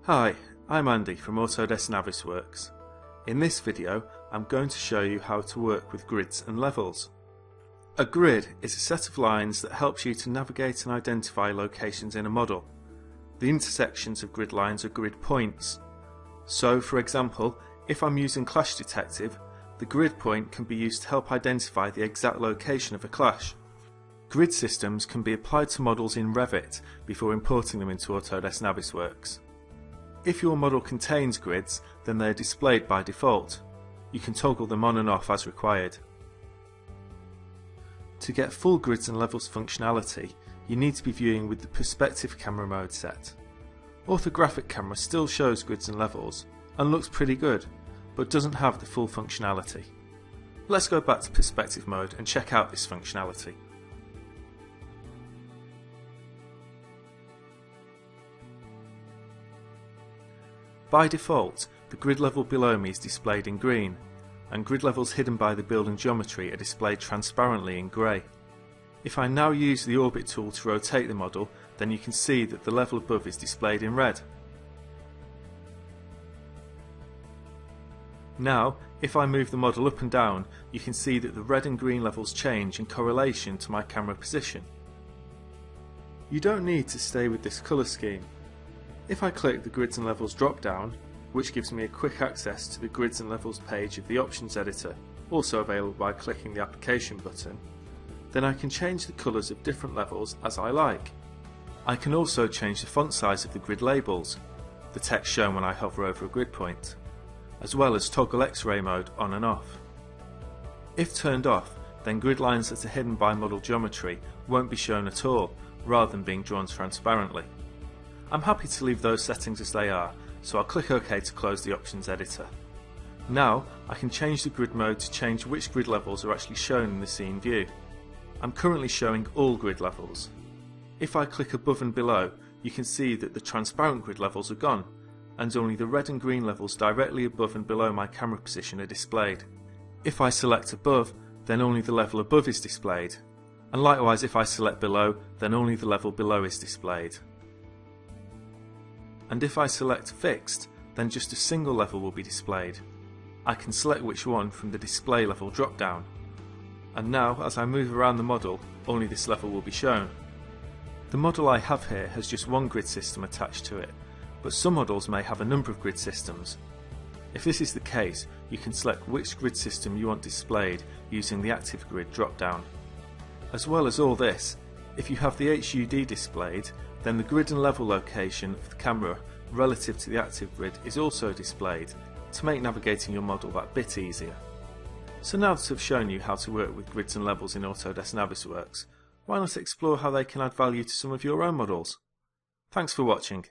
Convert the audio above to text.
Hi, I'm Andy from Autodesk Navisworks. In this video, I'm going to show you how to work with grids and levels. A grid is a set of lines that helps you to navigate and identify locations in a model. The intersections of grid lines are grid points. So, for example, if I'm using Clash Detective, the grid point can be used to help identify the exact location of a clash. Grid systems can be applied to models in Revit before importing them into Autodesk Navisworks. If your model contains grids, then they are displayed by default. You can toggle them on and off as required. To get full grids and levels functionality, you need to be viewing with the perspective camera mode set. Orthographic camera still shows grids and levels, and looks pretty good, but doesn't have the full functionality. Let's go back to perspective mode and check out this functionality. By default, the grid level below me is displayed in green, and grid levels hidden by the building geometry are displayed transparently in grey. If I now use the orbit tool to rotate the model, then you can see that the level above is displayed in red. Now, if I move the model up and down, you can see that the red and green levels change in correlation to my camera position. You don't need to stay with this colour scheme. If I click the Grids and Levels drop down, which gives me a quick access to the Grids and Levels page of the Options editor, also available by clicking the Application button, then I can change the colours of different levels as I like. I can also change the font size of the grid labels, the text shown when I hover over a grid point, as well as toggle X-ray mode on and off. If turned off, then grid lines that are hidden by model geometry won't be shown at all, rather than being drawn transparently. I'm happy to leave those settings as they are, so I'll click OK to close the Options editor. Now I can change the grid mode to change which grid levels are actually shown in the scene view. I'm currently showing all grid levels. If I click above and below, you can see that the transparent grid levels are gone, and only the red and green levels directly above and below my camera position are displayed. If I select above, then only the level above is displayed, and likewise if I select below, then only the level below is displayed. And if I select Fixed, then just a single level will be displayed. I can select which one from the Display Level drop-down. And now, as I move around the model, only this level will be shown. The model I have here has just one grid system attached to it, but some models may have a number of grid systems. If this is the case, you can select which grid system you want displayed using the Active Grid drop-down. As well as all this, if you have the HUD displayed, then the grid and level location of the camera relative to the active grid is also displayed to make navigating your model that bit easier. So now that I've shown you how to work with grids and levels in Autodesk Navisworks, why not explore how they can add value to some of your own models? Thanks for watching.